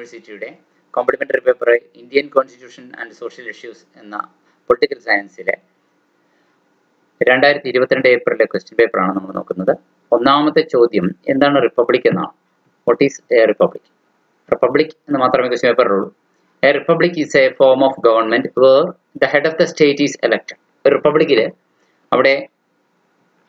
യൂണിവേഴ്സിറ്റിയുടെ complementary paper Indian constitution and social issues എന്ന political സയൻസിലെ 2022 ഏപ്രിലെ ക്വസ്റ്റ്യൻ പേപ്പറാണ് നമ്മൾ നോക്കുന്നത്. ഒന്നാമത്തെ ചോദ്യം എന്താണ് റിപ്പബ്ലിക് എന്നാണ്. What is a republic? Republic എന്ന് മാത്രമേ ക്വസ്റ്റ്യൻ പേപ്പറിലുള്ളൂ. A republic is a form of government where the head of the state is elected. റിപ്പബ്ലിക്കിൽ അവിടെ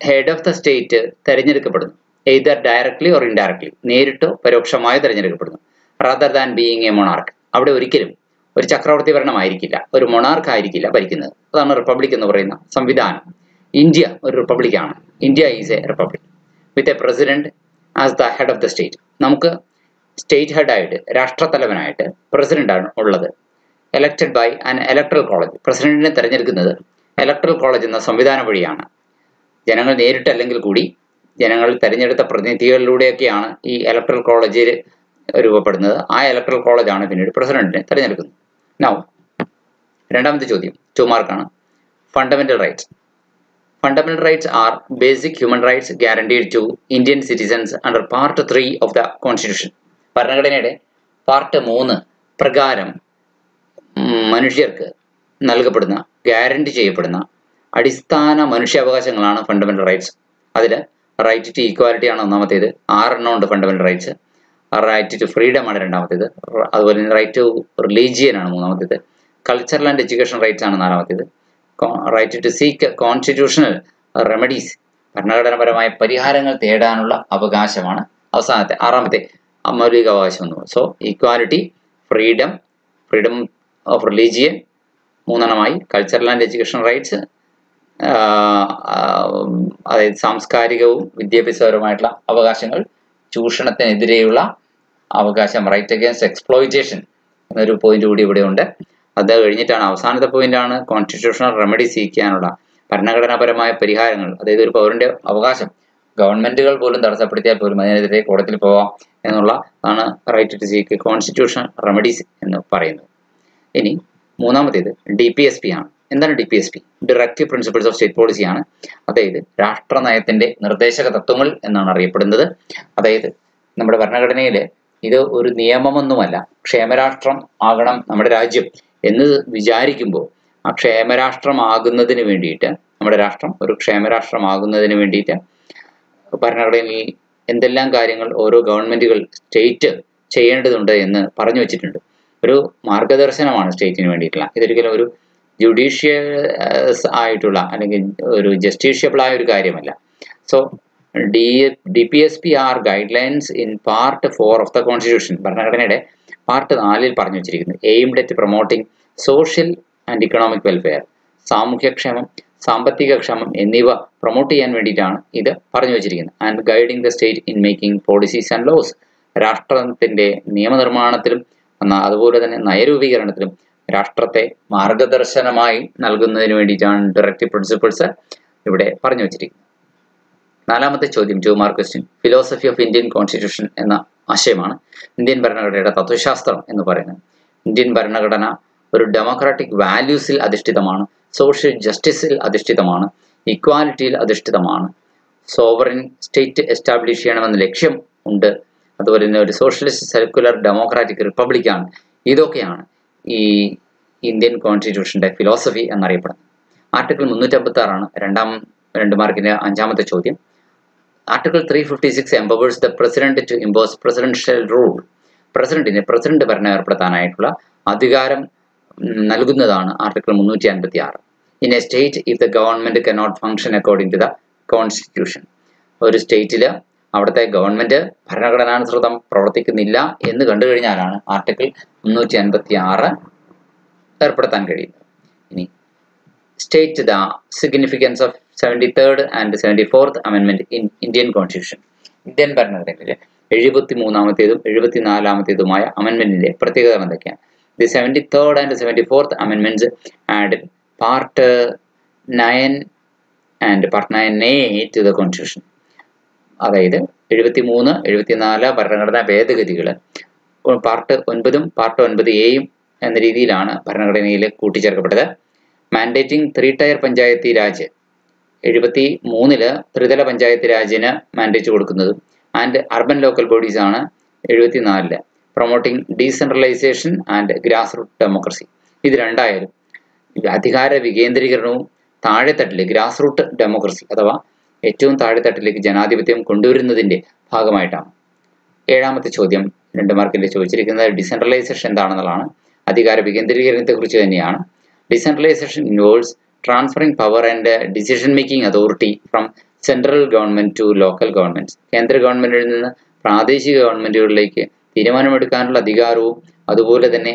ഹെഡ് ഓഫ് ദ സ്റ്റേറ്റ് തെരഞ്ഞെടുക്കപ്പെടുന്നു. എയ്തർ ഡയറക്ട്ലി ഓർ ഇൻഡയറക്ട്ലി, നേരിട്ടോ പരോക്ഷമായോ തെരഞ്ഞെടുക്കപ്പെടുന്നു. Rather than being a monarch, അവിടെ ഒരിക്കലും ഒരു ചക്രവർത്തി ഭരണമായിരിക്കില്ല, ഒരു മൊണാർക്ക് ആയിരിക്കില്ല ഭരിക്കുന്നത്. അതാണ് റിപ്പബ്ലിക് എന്ന് പറയുന്ന സംവിധാനം. ഇന്ത്യ ഒരു റിപ്പബ്ലിക്കാണ്. India is a republic with a president as the head of the state. നമുക്ക് സ്റ്റേറ്റ് ഹെഡായിട്ട്, രാഷ്ട്രത്തലവനായിട്ട് പ്രസിഡന്റ് ആണ് ഉള്ളത്. Elected by an electoral college. പ്രസിഡന്റിനെ തെരഞ്ഞെടുക്കുന്നത് ഇലക്ട്രൽ കോളേജ് എന്ന സംവിധാനം വഴിയാണ്. ജനങ്ങൾ നേരിട്ടല്ലെങ്കിൽ കൂടി ജനങ്ങൾ തെരഞ്ഞെടുത്ത പ്രതിനിധികളിലൂടെയൊക്കെയാണ് ഈ ഇലക്ട്രൽ കോളേജിൽ രൂപപ്പെടുന്നത്. ആ ഇലക്ട്രൽ കോളേജാണ് പിന്നീട് പ്രസിഡന്റിനെ തെരഞ്ഞെടുക്കുന്നത്. നൗ രണ്ടാമത്തെ ചോദ്യം 2 മാർക്കാണ്. Fundamental rights. Fundamental rights are basic human rights guaranteed to Indian citizens under Part 3 of the Constitution. ഭരണഘടനയുടെ പാർട്ട് 3 പ്രകാരം മനുഷ്യർക്ക് നൽകപ്പെടുന്ന, ഗ്യാരണ്ടി ചെയ്യപ്പെടുന്ന അടിസ്ഥാന മനുഷ്യാവകാശങ്ങളാണ് ഫണ്ടമെന്റൽ റൈറ്റ്സ്. അതിൽ റൈറ്റ് ടു ഈക്വാലിറ്റി ആണ് ഒന്നാമത്തേത്. 6 എണ്ണം ഉണ്ട് fundamental rights. Right to freedom ആണ് രണ്ടാമത്തേത്. അതുപോലെ തന്നെ റൈറ്റ് ടു റിലീജിയൻ ആണ് മൂന്നാമത്തേത്. കൾച്ചറൽ ആൻഡ് എഡ്യൂക്കേഷൻ റൈറ്റ്സ് ആണ് നാലാമത്തേത്. Right to seek constitutional remedies, ഭരണഘടനാപരമായ പരിഹാരങ്ങൾ തേടാനുള്ള അവകാശമാണ് അവസാനത്തെ 6ാമത്തെ മൗലിക അവകാശം എന്ന് പറയുന്നത്. So equality, freedom of religion 3 cultural and education rights, അതായത് സാംസ്കാരികവും വിദ്യാഭ്യാസപരമായിട്ടുള്ള അവകാശങ്ങൾ, ചൂഷണത്തിനെതിരെയുള്ള അവകാശം, റൈറ്റ് അഗേൻസ്റ്റ് എക്സ്പ്ലോയിറ്റേഷൻ എന്നൊരു പോയിന്റ് കൂടി ഇവിടെ ഉണ്ട്. അത് കഴിഞ്ഞിട്ടാണ് അവസാനത്തെ പോയിന്റാണ് കോൺസ്റ്റിറ്റ്യൂഷണൽ റെമഡി സീക്കാനുള്ള ഭരണഘടനാപരമായ പരിഹാരങ്ങൾ. അതായത് ഒരു പൗരന്റെ അവകാശം ഗവൺമെന്റുകൾ പോലും തടസ്സപ്പെടുത്തിയാൽ പോലും അതിനെതിരെ കോടതിയിൽ പോവാം എന്നുള്ള ആണ് right to seek constitutional remedies എന്ന് പറയുന്നത്. ഇനി മൂന്നാമത്തേത് DPSP ആണ്. എന്താണ് DPSP? Directive principles of state policy ആണ്. അതായത് രാഷ്ട്രനയത്തിന്റെ നിർദ്ദേശക തത്വങ്ങൾ എന്നാണ് അറിയപ്പെടുന്നത്. അതായത് നമ്മുടെ ഭരണഘടനയിൽ ഇത് ഒരു നിയമമൊന്നുമല്ല. ക്ഷേമരാഷ്ട്രം ആകണം നമ്മുടെ രാജ്യം എന്ന് വിചാരിക്കുമ്പോൾ ആ ക്ഷേമരാഷ്ട്രമാകുന്നതിന് വേണ്ടിയിട്ട്, നമ്മുടെ രാഷ്ട്രം ഒരു ക്ഷേമരാഷ്ട്രമാകുന്നതിന് വേണ്ടിയിട്ട് ഭരണഘടനയിൽ എന്തെല്ലാം കാര്യങ്ങൾ ഓരോ ഗവൺമെന്റുകൾ, സ്റ്റേറ്റ് ചെയ്യേണ്ടതുണ്ട് എന്ന് പറഞ്ഞു വെച്ചിട്ടുണ്ട്. ഒരു മാർഗദർശനമാണ് സ്റ്റേറ്റിന് വേണ്ടിയിട്ടുള്ള. ഇതൊരിക്കലും ഒരു ജുഡീഷ്യസ് ആയിട്ടുള്ള അല്ലെങ്കിൽ ഒരു ജസ്റ്റീഷ്യബിൾ ആയ ഒരു കാര്യമല്ല. So DPSP are guidelines in part 4 of the constitution. ഭരണഘടനയുടെ പാർട്ട് 4 പറഞ്ഞു വെച്ചിരിക്കുന്നത് aimed at promoting social and economic welfare, സാമൂഹ്യക്ഷേമം, സാമ്പത്തിക ക്ഷേമം എന്നിവ പ്രൊമോട്ട് ചെയ്യാൻ വേണ്ടിയിട്ടാണ് ഇത് പറഞ്ഞു വെച്ചിരിക്കുന്നത്. And guiding the state in making policies and laws, രാഷ്ട്രത്തിന്റെ നിയമനിർമ്മാണത്തിലും അതുപോലെ തന്നെ നയരൂപീകരണത്തിലും രാഷ്ട്രത്തെ മാർഗദർശനമായി നൽകുന്നതിന് വേണ്ടിയിട്ടാണ് ഡയറക്റ്റീവ് പ്രിൻസിപ്പിൾസ് ഇവിടെ പറഞ്ഞു വെച്ചിരിക്കുന്നത്. 4ാമത്തെ ചോദ്യം 2 mark question. Philosophy of Indian constitution എന്ന ആശയമാണ് ഇന്ത്യൻ ഭരണഘടനയുടെ തത്വശാസ്ത്രം എന്ന് പറയുന്നത്. ഇന്ത്യൻ ഭരണഘടന ഒരു ഡെമോക്രാറ്റിക് വാല്യൂസിൽ അധിഷ്ഠിതമാണ്, സോഷ്യൽ ജസ്റ്റിസിൽ അധിഷ്ഠിതമാണ്, ഇക്വാലിറ്റിയിൽ അധിഷ്ഠിതമാണ്, സോവറിൻ സ്റ്റേറ്റ് എസ്റ്റാബ്ലിഷ് ചെയ്യണമെന്ന ലക്ഷ്യം ഉണ്ട്. അതുപോലെ തന്നെ ഒരു സോഷ്യലിസ്റ്റ്, സെക്യുലർ, ഡെമോക്രാറ്റിക് റിപ്പബ്ലിക്കാണ്. ഇതൊക്കെയാണ് ഈ ഇന്ത്യൻ കോൺസ്റ്റിറ്റ്യൂഷന്റെ ഫിലോസഫി എന്നറിയപ്പെടുന്നത്. ആർട്ടിക്കിൾ 356 ആണ് 2 മാർക്കിന്റെ 5ാമത്തെ ചോദ്യം. Article 356 empowers the president to impose presidential rule. President ഭരണം ഏർപ്പെടുത്താനായിട്ടുള്ള അധികാരം നൽകുന്നതാണ് article 356. In A state if the government cannot function according to the constitution. ഒരു സ്റ്റേറ്റിൽ അവിടുത്തെ ഗവൺമെന്റ് ഭരണഘടനാനുസൃതം പ്രവർത്തിക്കുന്നില്ല എന്ന് കണ്ടു കഴിഞ്ഞാലാണ് ആർട്ടിക്കിൾ 356 ഏർപ്പെടുത്താൻ കഴിയുന്നത്. ഇനി state the significance of 73rd and 74th amendment in Indian Constitution. ഇന്ത്യൻ ഭരണഘടനയിലെ 73ാമത്തേതും 74ാമത്തേതുമായ അമെൻമെന്റിന്റെ പ്രത്യേകത എന്തൊക്കെയാണ്? The 73rd and 74th amendments added Part 9 and Part 9A to the Constitution. അതായത് 73, 74 ഭരണഘടനാ ഭേദഗതികൾ പാർട്ട് 9ഉം പാർട്ട് 9A എന്ന രീതിയിലാണ് ഭരണഘടനയിൽ കൂട്ടിച്ചേർക്കപ്പെട്ടത്. മാൻഡേറ്റിംഗ് 3-tier പഞ്ചായത്തി രാജ് 73 ത്രിതല പഞ്ചായത്ത് രാജിന് മാൻഡേറ്റ് കൊടുക്കുന്നതും ആൻഡ് അർബൻ ലോക്കൽ ബോഡീസ് ആണ് 74. Promoting decentralisation and grass root democracy. ഇത് രണ്ടായാലും അധികാര വികേന്ദ്രീകരണവും താഴെത്തട്ടിലെ ഗ്രാസ് റൂട്ട് ഡെമോക്രസി അഥവാ ഏറ്റവും താഴെത്തട്ടിലേക്ക് ജനാധിപത്യം കൊണ്ടുവരുന്നതിൻ്റെ ഭാഗമായിട്ടാണ്. ഏഴാമത്തെ ചോദ്യം 2 മാർക്കിൽ ചോദിച്ചിരിക്കുന്നത് ഡിസെൻട്രലൈസേഷൻ എന്താണെന്നുള്ളതാണ്. അധികാര വികേന്ദ്രീകരണത്തെക്കുറിച്ച് തന്നെയാണ്. Decentralisation involves transferring power and decision making authority from central government to local governments. കേന്ദ്ര ഗവൺമെന്റിൽ നിന്ന് പ്രാദേശിക ഗവൺമെന്റുകളിലേക്ക് തീരുമാനമെടുക്കാനുള്ള അധികാരവും അതുപോലെ തന്നെ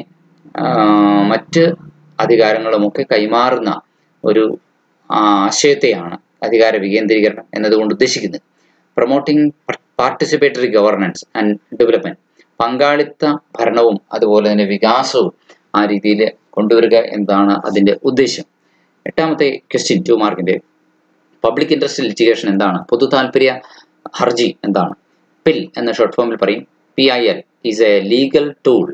മറ്റ് അധികാരങ്ങളുമൊക്കെ കൈമാറുന്ന ഒരു ആശയത്തെയാണ് അധികാര വികേന്ദ്രീകരണം എന്നതുകൊണ്ട് ഉദ്ദേശിക്കുന്നത്. Promoting participatory governance and development. പങ്കാളിത്ത ഭരണവും അതുപോലെ തന്നെ വികാസവും ആ രീതിയിൽ കൊണ്ടുവരിക എന്നതാണ് അതിൻ്റെ ഉദ്ദേശം. എട്ടാമത്തെ ക്വസ്റ്റ്യൻ 2 മാർക്കിൻ്റെ പബ്ലിക് ഇൻട്രസ്റ്റ് ലിറ്റിഗേഷൻ എന്താണ്? പൊതു താല്പര്യ ഹർജി എന്താണ്? പിൽ എന്ന ഷോർട്ട് ഫോമിൽ പറയും. PIL is a legal tool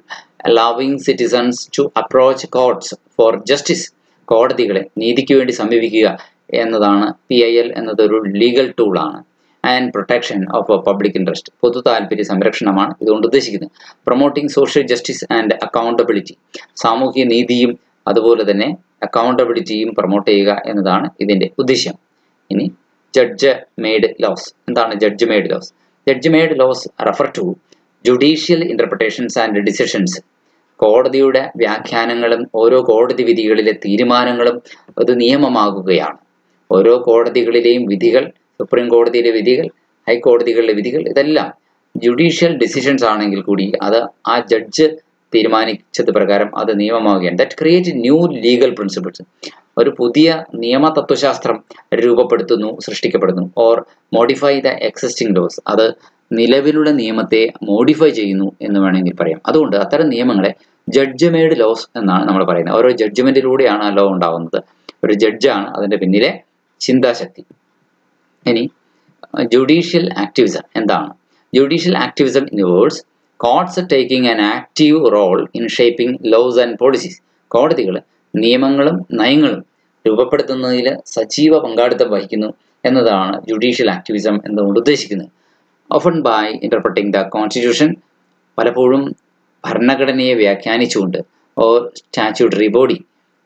allowing citizens to approach courts for justice. കോടതികളെ നീതിക്ക് വേണ്ടി സമീപിക്കുക എന്നതാണ് PIL എന്നതൊരു ലീഗൽ ടൂളാണ്. And protection of public interest. പൊതു താല്പര്യ സംരക്ഷണമാണ് ഇതുകൊണ്ട് ഉദ്ദേശിക്കുന്നത്. Promoting social justice and accountability. സാമൂഹ്യ നീതിയും അതുപോലെ തന്നെ അക്കൗണ്ടബിലിറ്റിയും പ്രൊമോട്ട് ചെയ്യുക എന്നതാണ് ഇതിൻ്റെ ഉദ്ദേശ്യം. ഇനി ജഡ്ജ് മെയ്ഡ് ലോസ്. എന്താണ് judge made laws? Judge made laws refer to judicial interpretations and decisions. കോടതിയുടെ വ്യാഖ്യാനങ്ങളും ഓരോ കോടതി വിധികളിലെ തീരുമാനങ്ങളും അത് നിയമമാകുകയാണ്. ഓരോ കോടതികളിലെയും വിധികൾ, സുപ്രീം കോടതിയിലെ വിധികൾ, ഹൈക്കോടതികളിലെ വിധികൾ, ഇതെല്ലാം ജുഡീഷ്യൽ ഡിസിഷൻസ് ആണെങ്കിൽ കൂടി അത് ആ ജഡ്ജ് തീരുമാനിച്ചത് പ്രകാരം അത് നിയമമാവുകയാണ്. That create new legal principles. ഒരു പുതിയ നിയമ തത്വശാസ്ത്രം രൂപപ്പെടുത്തുന്നു, സൃഷ്ടിക്കപ്പെടുന്നു. Or modify the existing laws. അത് നിലവിലുള്ള നിയമത്തെ മോഡിഫൈ ചെയ്യുന്നു എന്ന് വേണമെങ്കിൽ പറയാം. അതുകൊണ്ട് അത്തരം നിയമങ്ങളെ ജഡ്ജ് മെയ്ഡ് ലോസ് എന്നാണ് നമ്മൾ പറയുന്നത്. ഓരോ ജഡ്ജ്മെന്റിലൂടെയാണ് ആ ലോ ഉണ്ടാവുന്നത്. ഒരു ജഡ്ജാണ് അതിൻ്റെ പിന്നിലെ ചിന്താശക്തി. ഇനി ജുഡീഷ്യൽ ആക്ടിവിസം എന്താണ്? Judicial activism involves courts taking an active role in shaping laws and policies. കോടതികൾ നിയമങ്ങളും നയങ്ങളും രൂപപ്പെടുത്തുന്നതിൽ സജീവ പങ്കാളിത്തം വഹിക്കുന്നു എന്നതാണ് ജുഡീഷ്യൽ ആക്ടിവിസം എന്നുകൊണ്ട് ഉദ്ദേശിക്കുന്നത്. Often by interpreting the Constitution. പലപ്പോഴും ഭരണഘടനയെ വ്യാഖ്യാനിച്ചുകൊണ്ട് ഓർ സ്റ്റാറ്റ്യൂട്ടറി ബോഡി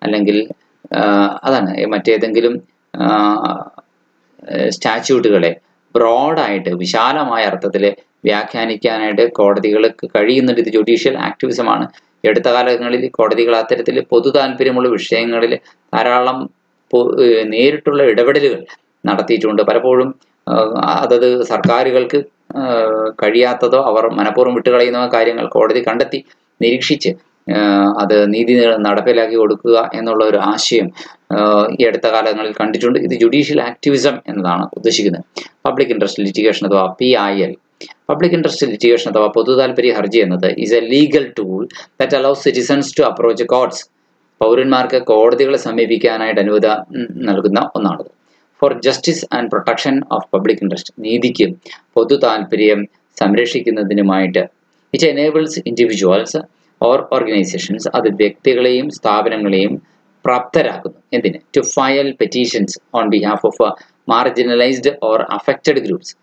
അല്ലെങ്കിൽ അതാണ് മറ്റേതെങ്കിലും സ്റ്റാറ്റ്യൂട്ടുകളെ ബ്രോഡായിട്ട് വിശാലമായ അർത്ഥത്തിൽ വ്യാഖ്യാനിക്കാനായിട്ട് കോടതികൾക്ക് കഴിയുന്നുണ്ട്. ഇത് ജുഡീഷ്യൽ ആക്ടിവിസമാണ്. അടുത്ത കാലങ്ങളിൽ കോടതികൾ അത്തരത്തിൽ പൊതു താല്പര്യമുള്ള വിഷയങ്ങളിൽ ധാരാളം നേരിട്ടുള്ള ഇടപെടലുകൾ നടത്തിയിട്ടുണ്ട്. പലപ്പോഴും അതത് സർക്കാരുകൾക്ക് കഴിയാത്തതോ അവർ മനഃപൂർവ്വം വിട്ടുകളയുന്ന കാര്യങ്ങൾ കോടതി കണ്ടെത്തി നിരീക്ഷിച്ച് അത് നീതി നടപ്പിലാക്കി കൊടുക്കുക എന്നുള്ള ഒരു ആശയം ഈ അടുത്ത കാലങ്ങളിൽ കണ്ടിട്ടുണ്ട്. ഇത് ജുഡീഷ്യൽ ആക്ടിവിസം എന്നതാണ് ഉദ്ദേശിക്കുന്നത്. പബ്ലിക് ഇൻട്രസ്റ്റ് ലിറ്റിഗേഷൻ അഥവാ PIL. പബ്ലിക് ഇൻട്രസ്റ്റ് ലിറ്റിഗേഷൻ അഥവാ പൊതു താല്പര്യ ഹർജി എന്നത് is a legal tool that allows citizens to approach courts. പൗരന്മാർക്ക് കോടതികളെ സമീപിക്കാനായിട്ട് അനുമതി നൽകുന്ന ഒന്നാണത്. For justice and protection of public interest. നീതിക്കും പൊതു താല്പര്യം സംരക്ഷിക്കുന്നതിനുമായിട്ട്. It enables individuals or organisations. അത് വ്യക്തികളെയും സ്ഥാപനങ്ങളെയും പ്രാപ്തരാക്കുന്നു. എന്തിന്? To file petitions on behalf of marginalised or affected groups.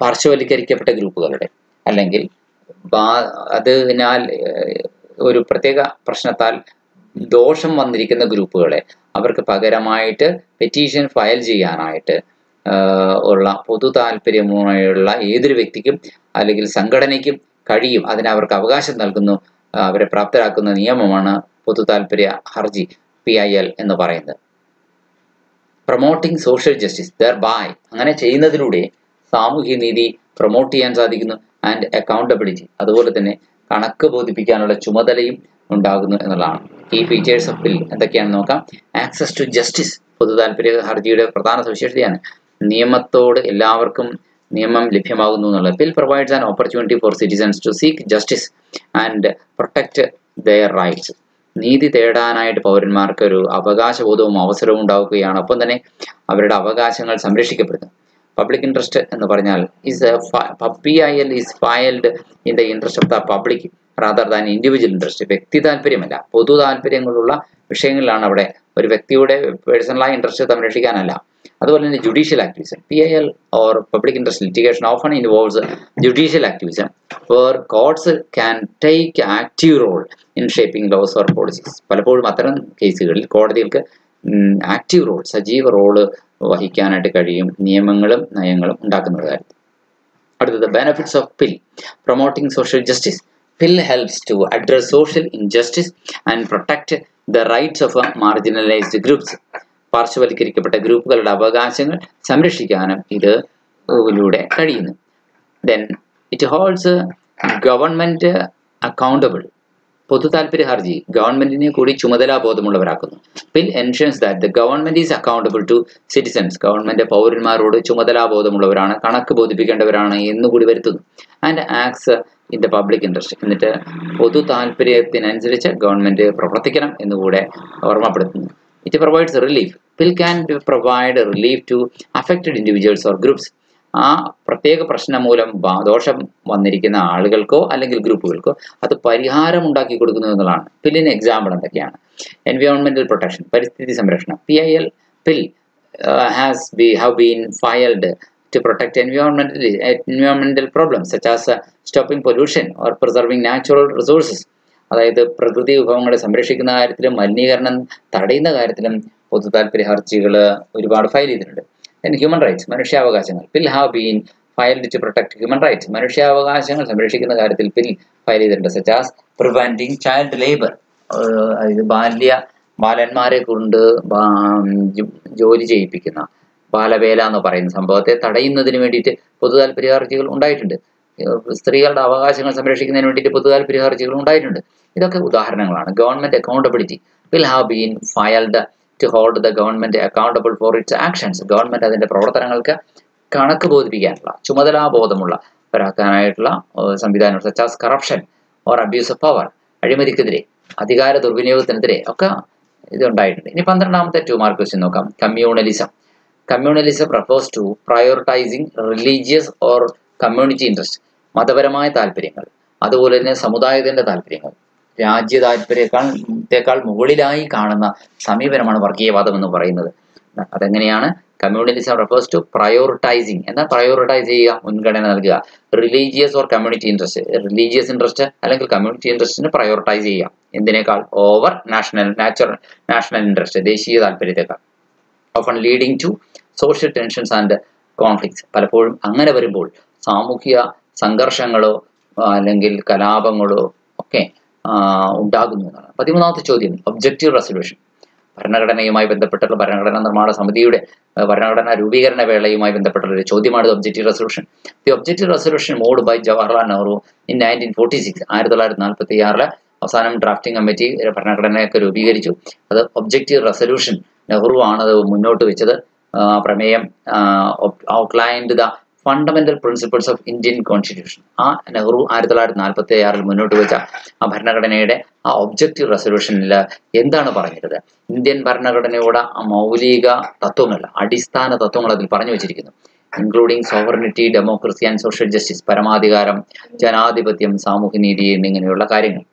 പാർശ്വവൽക്കരിക്കപ്പെട്ട ഗ്രൂപ്പുകളുടെ അല്ലെങ്കിൽ അതിനാൽ ഒരു പ്രത്യേക പ്രശ്നത്താൽ ദോഷം വന്നിരിക്കുന്ന ഗ്രൂപ്പുകളെ അവർക്ക് പകരമായിട്ട് പെറ്റീഷൻ ഫയൽ ചെയ്യാനായിട്ട് ഉള്ള പൊതു താല്പര്യമുള്ള ഏതൊരു വ്യക്തിക്കും അല്ലെങ്കിൽ സംഘടനയ്ക്കും കഴിയും. അതിന് അവർക്ക് അവകാശം നൽകുന്നു, അവരെ പ്രാപ്തരാക്കുന്ന നിയമമാണ് പൊതു താല്പര്യ ഹർജി PIL എന്ന് പറയുന്നത്. Promoting social justice thereby. അങ്ങനെ ചെയ്യുന്നതിലൂടെ സാമൂഹ്യ നീതി പ്രൊമോട്ട് ചെയ്യാൻ സാധിക്കുന്നു. And accountability. അതുപോലെ തന്നെ കണക്ക് ബോധിപ്പിക്കാനുള്ള ചുമതലയും ഉണ്ടാകുന്നു എന്നുള്ളതാണ്. ഈ ഫീച്ചേഴ്സ് ഓഫ് ബിൽ എന്തൊക്കെയാണെന്ന് നോക്കാം. Access to justice. പൊതു താല്പര്യ ഹർജിയുടെ പ്രധാന സവിശേഷതയാണ് നിയമത്തോട് എല്ലാവർക്കും നിയമം ലഭ്യമാകുന്നു എന്നുള്ളത്. Bill provides an opportunity for citizens to seek justice and protect their rights. നീതി തേടാനായിട്ട് പൗരന്മാർക്ക് ഒരു അവകാശബോധവും അവസരവും ഉണ്ടാവുകയാണ്. ഒപ്പം തന്നെ അവരുടെ അവകാശങ്ങൾ സംരക്ഷിക്കപ്പെടുന്നു. പബ്ലിക് ഇൻട്രസ്റ്റ് എന്ന് പറഞ്ഞാൽ PIL is filed in the interest of the public rather than individual interest. വ്യക്തി താല്പര്യമല്ല, പൊതു താല്പര്യങ്ങളുള്ള വിഷയങ്ങളിലാണ് അവിടെ ഒരു വ്യക്തിയുടെ പേഴ്സണലായ ഇൻട്രസ്റ്റ് സംരക്ഷിക്കാനല്ല. അതുപോലെ തന്നെ judicial activism. PIL or public interest litigation often involves judicial activism where courts can take active role in shaping laws or policies. പലപ്പോഴും അത്തരം കേസുകളിൽ കോടതികൾക്ക് ആക്റ്റീവ് റോൾ, സജീവ റോള് വഹിക്കാനായിട്ട് കഴിയും നിയമങ്ങളും നയങ്ങളും ഉണ്ടാക്കുന്ന കാര്യത്തിൽ. അടുത്തത് benefits of pill. Promoting social justice. Pill helps to address social injustice and protect the rights of marginalized groups. പാർശ്വവൽക്കരിക്കപ്പെട്ട ഗ്രൂപ്പുകളുടെ അവകാശങ്ങൾ സംരക്ഷിക്കാനും ഇതിലൂടെ കഴിയുന്നു. Then it holds government accountable. പൊതു താല്പര്യ ഹർജി ഗവൺമെന്റിനെ കൂടി ചുമതലാബോധമുള്ളവരാക്കുന്നു. Pill ensures that the government is accountable to citizens. Government പൗരന്മാരോട് ചുമതലാബോധമുള്ളവരാണ്, കണക്ക് ബോധിപ്പിക്കേണ്ടവരാണ് എന്നുകൂടി വരുത്തുന്നു. And acts in the public interest. എന്നിട്ട് പൊതു താല്പര്യത്തിനനുസരിച്ച് ഗവൺമെന്റ് പ്രവർത്തിക്കണം എന്നുകൂടെ ഓർമ്മപ്പെടുത്തുന്നു. It provides relief. Pill can provide relief to affected individuals or groups. ആ പ്രത്യേക പ്രശ്നം മൂലം ദോഷം വന്നിരിക്കുന്ന ആളുകൾക്കോ അല്ലെങ്കിൽ ഗ്രൂപ്പുകൾക്കോ അത് പരിഹാരം ഉണ്ടാക്കി കൊടുക്കുന്നു എന്നുള്ളതാണ്. പില്ലിന് എക്സാമ്പിൾ എന്തൊക്കെയാണ്? എൻവയോൺമെന്റൽ പ്രൊട്ടക്ഷൻ, പരിസ്ഥിതി സംരക്ഷണം. Pill have been filed to protect environmental problems such as stopping pollution or preserving natural resources. അതായത് പ്രകൃതി വിഭവങ്ങളെ സംരക്ഷിക്കുന്ന കാര്യത്തിലും മലിനീകരണം തടയുന്ന കാര്യത്തിലും പൊതു താല്പര്യ ഹർജികൾ ഒരുപാട് ഫയൽ ചെയ്തിട്ടുണ്ട്. ഹ്യൂമൻ റൈറ്റ്സ്, മനുഷ്യാവകാശങ്ങൾ. Pill have been filed to protect human rights. മനുഷ്യാവകാശങ്ങൾ സംരക്ഷിക്കുന്ന കാര്യത്തിൽ പിൽ ഫയൽ ചെയ്തിട്ടുണ്ട്. such as preventing child labor. ബാലന്മാരെ കൊണ്ട് ജോലി ചെയ്യിപ്പിക്കുന്ന ബാലവേല എന്ന് പറയുന്ന സംഭവത്തെ തടയുന്നതിന് വേണ്ടിയിട്ട് പൊതു താല്പര്യ ഹർജികൾ ഉണ്ടായിട്ടുണ്ട്. സ്ത്രീകളുടെ അവകാശങ്ങൾ സംരക്ഷിക്കുന്നതിന് വേണ്ടിയിട്ട് പൊതു താല്പര്യ ഹർജികൾ ഉണ്ടായിട്ടുണ്ട്. ഇതൊക്കെ ഉദാഹരണങ്ങളാണ്. Government accountability. Pill have been filed to hold the government accountable for its actions. Government അതിന്റെ പ്രവർത്തനങ്ങൾക്ക് കണക്ക് ബോധിപ്പിക്കാനുള്ള ചുമതലാബോധമുള്ളവരാക്കാനായിട്ടുള്ള സംവിധാനം. such as corruption or abuse of power. അഴിമതിക്കെതിരെ, അധികാര ദുർവിനിയോഗത്തിനെതിരെ ഒക്കെ ഇതുണ്ടായിട്ടുണ്ട്. ഇനി 12ാമത്തെ 2 മാർക്ക് ക്വസ്റ്റ്യൻ നോക്കാം. Communalism. Communalism refers to prioritizing religious or community interest. മതപരമായ താല്പര്യങ്ങൾ, അതുപോലെ തന്നെ സമുദായത്തിന്റെ താല്പര്യങ്ങൾ രാജ്യ താല്പര്യത്തെക്കാൾ മുകളിലായി കാണുന്ന സമീപനമാണ് വർഗീയവാദം എന്ന് പറയുന്നത്. അതെങ്ങനെയാണ്? Communalism refers to prioritising. എന്നാൽ പ്രയോറിറ്റൈസ് ചെയ്യുക, മുൻഗണന നൽകുക. Religious or community interest, religious interest അല്ലെങ്കിൽ കമ്മ്യൂണിറ്റി ഇൻട്രസ്റ്റിന് പ്രയോറിറ്റൈസ് ചെയ്യുക. എന്തിനേക്കാൾ? ഓവർ നാഷണൽ ഇൻട്രസ്റ്റ്, ദേശീയ താല്പര്യത്തെക്കാൾ. often leading to social tensions and conflicts. പലപ്പോഴും അങ്ങനെ വരുമ്പോൾ സാമൂഹിക സംഘർഷങ്ങളോ അല്ലെങ്കിൽ കലാപങ്ങളോ ഒക്കെ ഉണ്ടാകുന്നു എന്നാണ്. 13ാമത്തെ ചോദ്യം ഒബ്ജക്റ്റീവ് റെസൊല്യൂഷൻ. ഭരണഘടനയുമായി ബന്ധപ്പെട്ടുള്ള ഭരണഘടനാ നിർമ്മാണ സമിതിയുടെ ഭരണഘടനാ രൂപീകരണ വേളയുമായി ബന്ധപ്പെട്ടുള്ള ഒരു ചോദ്യമാണ് objective resolution. The objective resolution moved by Jawaharlal Nehru in 1946. 1946 അവസാനം ഡ്രാഫ്റ്റിംഗ് കമ്മിറ്റി ഭരണഘടനയൊക്കെ രൂപീകരിച്ചു. അത് ഒബ്ജക്റ്റീവ് റെസൊല്യൂഷൻ നെഹ്റു ആണ് അത് മുന്നോട്ട് വെച്ചത്. പ്രമേയം outlined the fundamental principles of Indian constitution. ആ നെഹ്റു 1946 മുന്നോട്ട് വെച്ച ആ ഭരണഘടനയുടെ ആ ഒബ്ജക്റ്റീവ് റെസൊല്യൂഷനിൽ എന്താണ് പറഞ്ഞിരുന്നത്? ഇന്ത്യൻ ഭരണഘടനയുടെ മൗലിക തത്വങ്ങൾ, അടിസ്ഥാന തത്വങ്ങൾ അതിൽ പറഞ്ഞു വെച്ചിരിക്കുന്നു. Including sovereignty, democracy and social justice, പരമാധികാരം, ജനാധിപത്യം, സാമൂഹ്യനീതി എന്നിങ്ങനെയുള്ള കാര്യങ്ങൾ.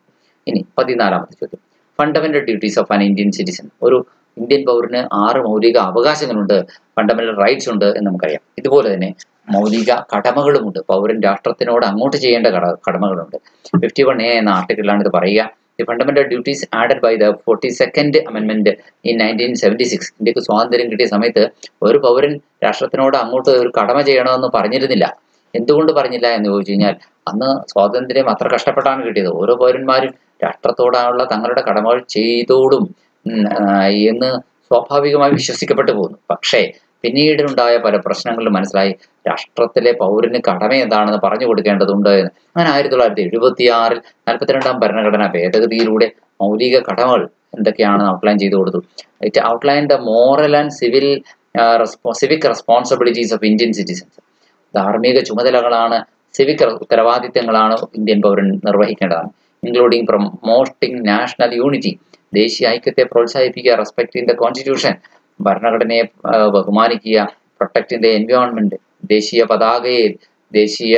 ഇനി 14ാമത്തെ ചോദ്യം fundamental duties of an Indian citizen. ഒരു ഇന്ത്യൻ പൗരന് 6 മൗലിക അവകാശങ്ങളുണ്ട്, ഫണ്ടമെന്റൽ റൈറ്റ്സ് ഉണ്ട് എന്ന് നമുക്കറിയാം. ഇതുപോലെ തന്നെ മൗലിക കടമകളുമുണ്ട്. പൗരൻ രാഷ്ട്രത്തിനോട് അങ്ങോട്ട് ചെയ്യേണ്ട കടമകളുണ്ട്. 51A എന്ന ആർട്ടിക്കിളിലാണ് ഇത് പറയുക. The fundamental duties added by the 42nd അമെൻമെന്റ് ഇൻ 1976. ഇന്ത്യക്ക് സ്വാതന്ത്ര്യം കിട്ടിയ സമയത്ത് ഒരു പൗരൻ രാഷ്ട്രത്തിനോട് അങ്ങോട്ട് ഒരു കടമ ചെയ്യണമെന്ന് പറഞ്ഞിരുന്നില്ല. എന്തുകൊണ്ട് പറഞ്ഞില്ല എന്ന് ചോദിച്ചു കഴിഞ്ഞാൽ, അന്ന് സ്വാതന്ത്ര്യം അത്ര കഷ്ടപ്പെട്ടാണ് കിട്ടിയത്. ഓരോ പൗരന്മാരും രാഷ്ട്രത്തോടുള്ള തങ്ങളുടെ കടമകൾ ചെയ്തോടും എന്ന് സ്വാഭാവികമായി വിശ്വസിക്കപ്പെട്ടു പോകുന്നു. പക്ഷേ പിന്നീടുണ്ടായ പല പ്രശ്നങ്ങളിലും മനസ്സിലായി രാഷ്ട്രത്തിലെ പൗരന് കടമ എന്താണെന്ന് പറഞ്ഞു കൊടുക്കേണ്ടതുണ്ട് എന്ന്. അങ്ങനെ 1976 42ാം ഭരണഘടനാ ഭേദഗതിയിലൂടെ മൗലിക കടമകൾ എന്തൊക്കെയാണെന്ന് ഔട്ട്ലൈൻ ചെയ്തു കൊടുത്തു. It outline the moral and civic responsibilities of Indian citizens. ധാർമ്മിക ചുമതലകളാണ്, സിവിക് ഉത്തരവാദിത്തങ്ങളാണ് ഇന്ത്യൻ പൗരൻ നിർവഹിക്കേണ്ടതാണ്. ഇൻക്ലൂഡിങ് പ്രൊമോട്ടിംഗ് നാഷണൽ യൂണിറ്റി, ദേശീയ ഐക്യത്തെ പ്രോത്സാഹിപ്പിക്കുക, റെസ്പെക്ടിംഗ് ദ കോൺസ്റ്റിറ്റ്യൂഷൻ, ഭരണഘടനയെ ബഹുമാനിക്കുക, പ്രൊട്ടക്ടിംഗ് ദ എൻവയോൺമെന്റ്, ദേശീയ പതാകയെ, ദേശീയ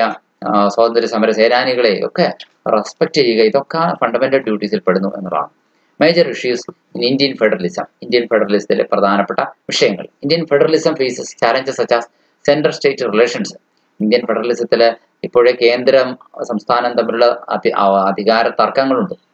സ്വാതന്ത്ര്യ സമര സേനാനികളെ ഒക്കെ റെസ്പെക്ട് ചെയ്യുക. ഇതൊക്കെ ഫണ്ടമെന്റൽ ഡ്യൂട്ടീസിൽ പെടുന്നു എന്നതാണ്. Major issues in Indian federalism. ഇന്ത്യൻ ഫെഡറലിസത്തിലെ പ്രധാനപ്പെട്ട വിഷയങ്ങൾ. Indian federalism faces challenges such as central state relations. ഇന്ത്യൻ ഫെഡറലിസത്തില് ഇപ്പോഴേ കേന്ദ്രം സംസ്ഥാനം തമ്മിലുള്ള അധികാര തർക്കങ്ങളുണ്ട്.